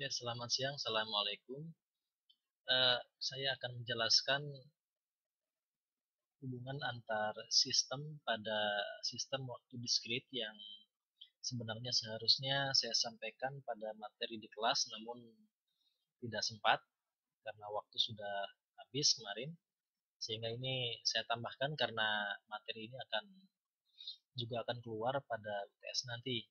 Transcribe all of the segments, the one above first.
Oke, selamat siang. Assalamualaikum. Saya akan menjelaskan hubungan antar sistem pada sistem waktu diskrit yang sebenarnya seharusnya saya sampaikan pada materi di kelas, namun tidak sempat karena waktu sudah habis kemarin. Sehingga ini saya tambahkan karena materi ini juga akan keluar pada UTS nanti.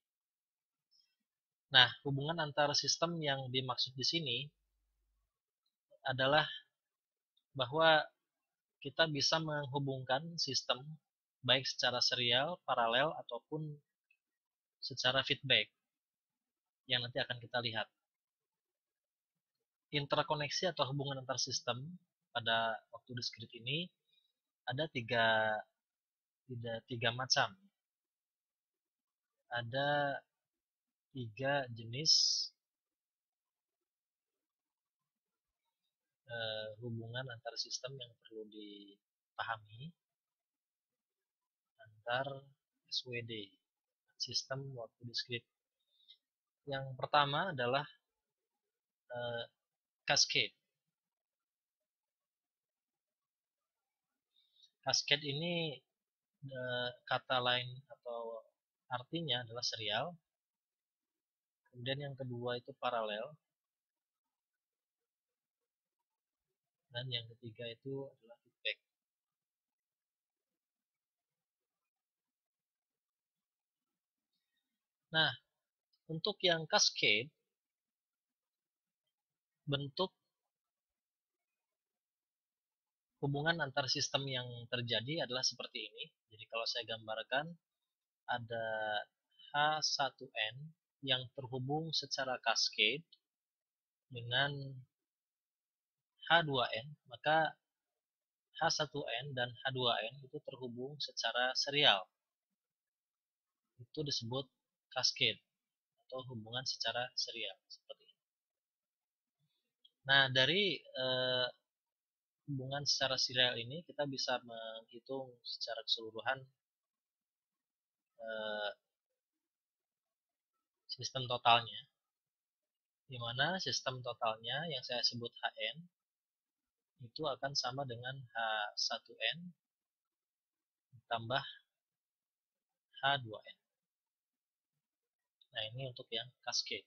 Nah, hubungan antar sistem yang dimaksud di sini adalah bahwa kita bisa menghubungkan sistem baik secara serial, paralel, ataupun secara feedback yang nanti akan kita lihat. Interkoneksi atau hubungan antar sistem pada waktu diskrit ini ada tiga macam. Ada tiga jenis hubungan antar sistem yang perlu dipahami antar SWD, sistem waktu diskrit. Yang pertama adalah cascade. Cascade ini kata lain atau artinya adalah serial. Kemudian yang kedua itu paralel. Dan yang ketiga itu adalah feedback. Nah, untuk yang cascade, bentuk hubungan antar sistem yang terjadi adalah seperti ini. Jadi kalau saya gambarkan, ada H1N yang terhubung secara cascade dengan H2N, maka H1N dan H2N itu terhubung secara serial. Itu disebut cascade atau hubungan secara serial seperti ini. Nah, dari hubungan secara serial ini kita bisa menghitung secara keseluruhan sistem totalnya, di mana sistem totalnya yang saya sebut Hn itu akan sama dengan H1N ditambah H2N. Nah, ini untuk yang cascade.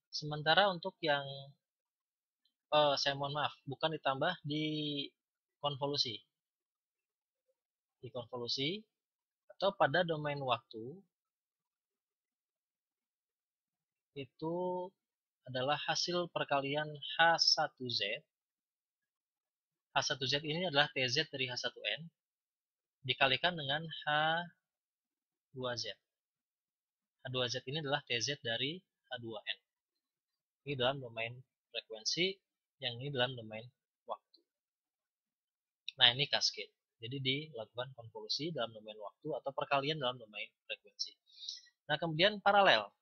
Sementara untuk yang saya mohon maaf, bukan ditambah, di konvolusi. Di konvolusi atau pada domain waktu itu adalah hasil perkalian H1Z. H1Z ini adalah TZ dari H1N dikalikan dengan H2Z. H2Z ini adalah TZ dari H2N. Ini dalam domain frekuensi, yang ini dalam domain waktu. Nah, ini cascade. Jadi dilakukan konvolusi dalam domain waktu atau perkalian dalam domain frekuensi. Nah, kemudian paralel.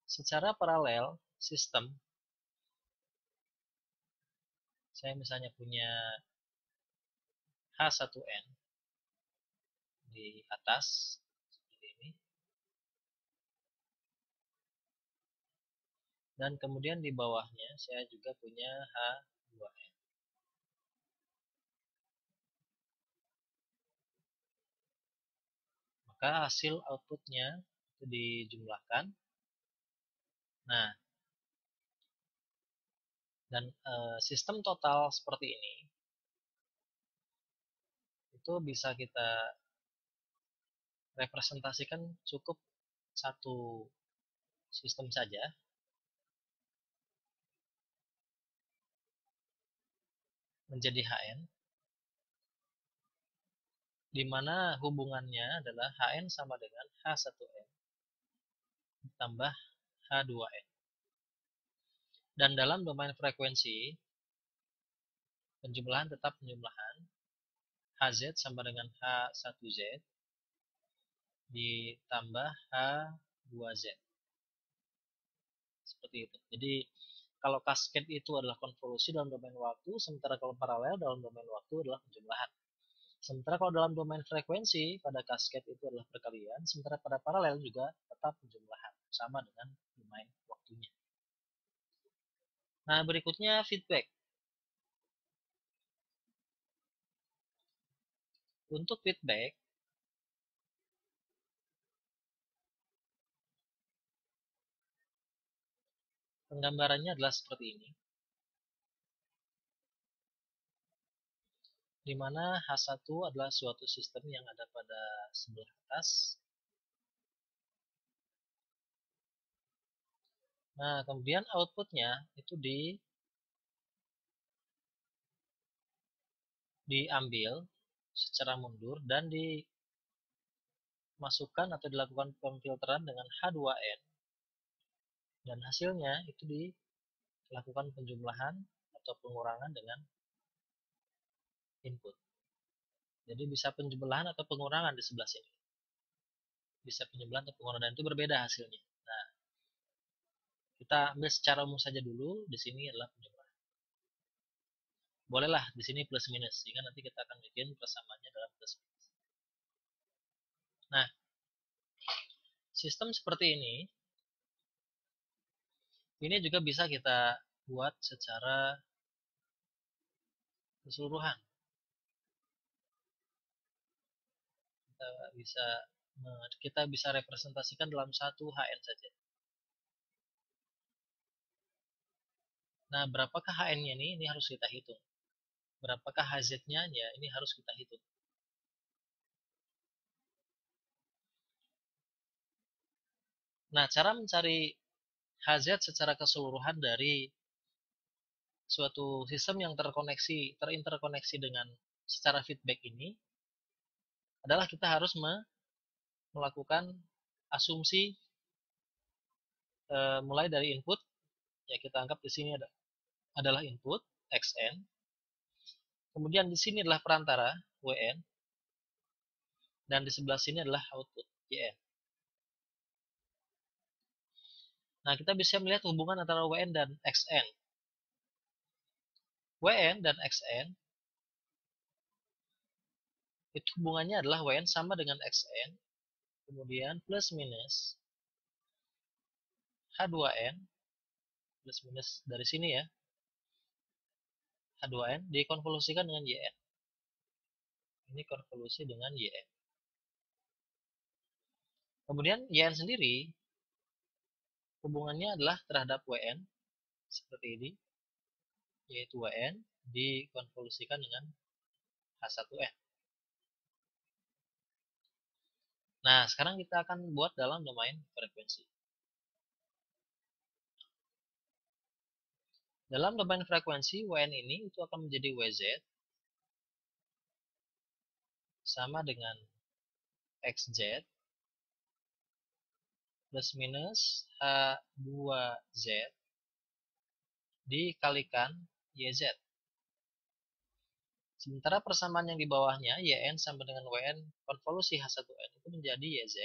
Secara paralel sistem, saya misalnya punya H1N di atas seperti ini, dan kemudian di bawahnya saya juga punya H2N. Maka hasil outputnya itu dijumlahkan. Nah, dan sistem total seperti ini itu bisa kita representasikan cukup satu sistem saja, menjadi Hn, di mana hubungannya adalah Hn sama dengan H1N ditambah H2N. Dan dalam domain frekuensi, penjumlahan tetap penjumlahan. Hz sama dengan H1Z ditambah H2Z. Seperti itu. Jadi kalau cascade itu adalah konvolusi dalam domain waktu, sementara kalau paralel dalam domain waktu adalah penjumlahan. Sementara kalau dalam domain frekuensi pada cascade itu adalah perkalian, sementara pada paralel juga tetap penjumlahan. sama dengan domain waktunya. Nah, berikutnya feedback. Untuk feedback, penggambarannya adalah seperti ini, di mana H1 adalah suatu sistem yang ada pada sebelah atas. Nah, kemudian outputnya itu diambil secara mundur dan dimasukkan atau dilakukan pemfilteran dengan H2N, dan hasilnya itu dilakukan penjumlahan atau pengurangan dengan input. Jadi bisa penjumlahan atau pengurangan di sebelah sini. Bisa penjumlahan atau pengurangan, dan itu berbeda hasilnya. Nah, kita ambil secara umum saja dulu. Di sini adalah penjumlahan. Bolehlah di sini plus minus, sehingga nanti kita akan bikin persamaannya dalam plus minus. Nah, sistem seperti ini juga bisa kita buat secara keseluruhan. Kita bisa representasikan dalam satu HN saja. Nah, berapakah HN-nya ini? Ini harus kita hitung. Berapakah HZ-nya? Ya, ini harus kita hitung. Nah, cara mencari HZ secara keseluruhan dari suatu sistem yang terinterkoneksi dengan secara feedback ini adalah kita harus melakukan asumsi mulai dari input. Ya, kita anggap di sini adalah input xn. Kemudian di sini adalah perantara wn, dan di sebelah sini adalah output yn. Nah, kita bisa melihat hubungan antara wn dan xn. wn dan xn itu hubungannya adalah wn sama dengan xn, kemudian plus minus h2n, plus minus dari sini ya, h2n dikonvolusikan dengan yn. Ini konvolusi dengan yn. Kemudian yn sendiri hubungannya adalah terhadap wn seperti ini, yaitu wn dikonvolusikan dengan h1n. Nah, sekarang kita akan buat dalam domain frekuensi. Dalam domain frekuensi, wn ini itu akan menjadi wz sama dengan xz plus minus h2z dikalikan yz. Sementara persamaan yang di bawahnya, yn sama dengan wn konvolusi h1n, itu menjadi yz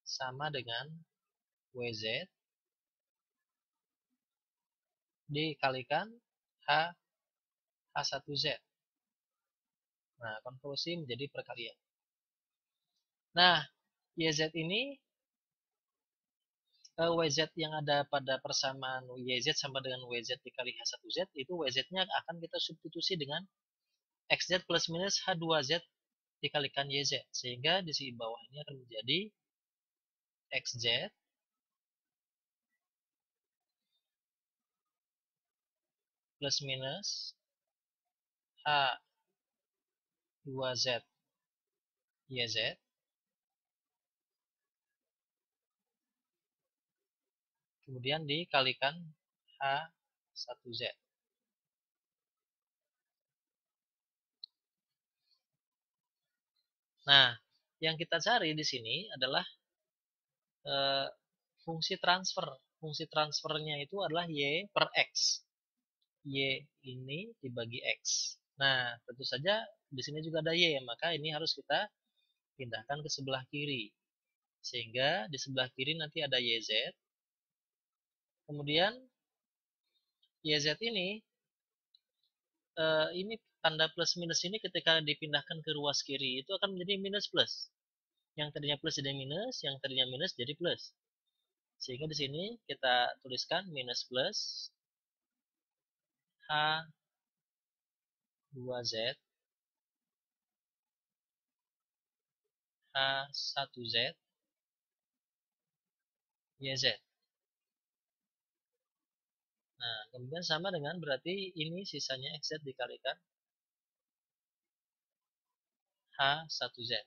sama dengan wz dikalikan h1z. Nah, konvolusi menjadi perkalian. Nah, yz ini, wz yang ada pada persamaan yz sama dengan wz dikali h1z, itu wz-nya akan kita substitusi dengan xz plus minus h2z dikalikan yz. Sehingga di sisi bawah ini akan menjadi xz plus minus h2z yz kemudian dikalikan h1z. Nah, yang kita cari di sini adalah fungsi transfer. Fungsi transfernya itu adalah y per x. Y ini dibagi x. Nah, tentu saja di sini juga ada y, maka ini harus kita pindahkan ke sebelah kiri. Sehingga di sebelah kiri nanti ada yz. Kemudian yz ini tanda plus minus ini ketika dipindahkan ke ruas kiri itu akan menjadi minus plus. Yang tadinya plus jadi minus, yang tadinya minus jadi plus. Sehingga di sini kita tuliskan minus plus H2Z H1Z YZ. Nah, kemudian sama dengan berarti ini sisanya XZ dikalikan H1Z.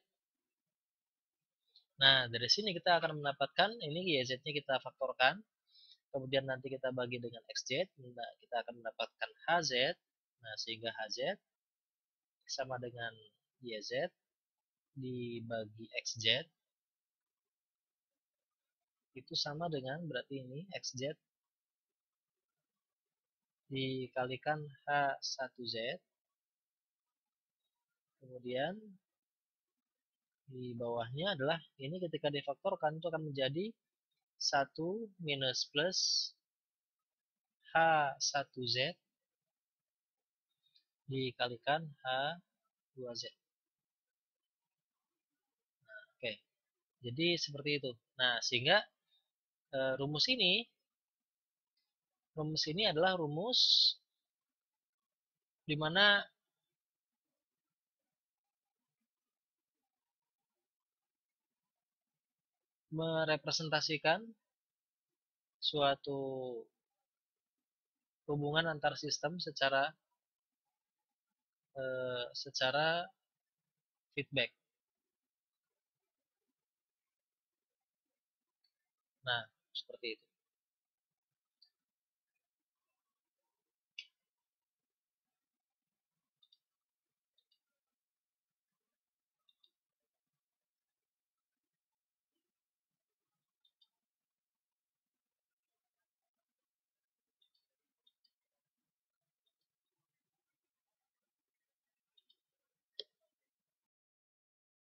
Nah, dari sini kita akan mendapatkan ini YZ-nya kita faktorkan. Kemudian nanti kita bagi dengan XZ. Nah, kita akan mendapatkan HZ. Nah, sehingga HZ sama dengan YZ dibagi XZ. Itu sama dengan berarti ini XZ dikalikan H1Z. Kemudian di bawahnya adalah ini ketika difaktorkan itu akan menjadi 1 minus plus H1Z dikalikan H2Z. Nah, oke. Jadi seperti itu. Nah, sehingga rumus ini adalah rumus di mana merepresentasikan suatu hubungan antar sistem secara feedback. Nah, seperti itu.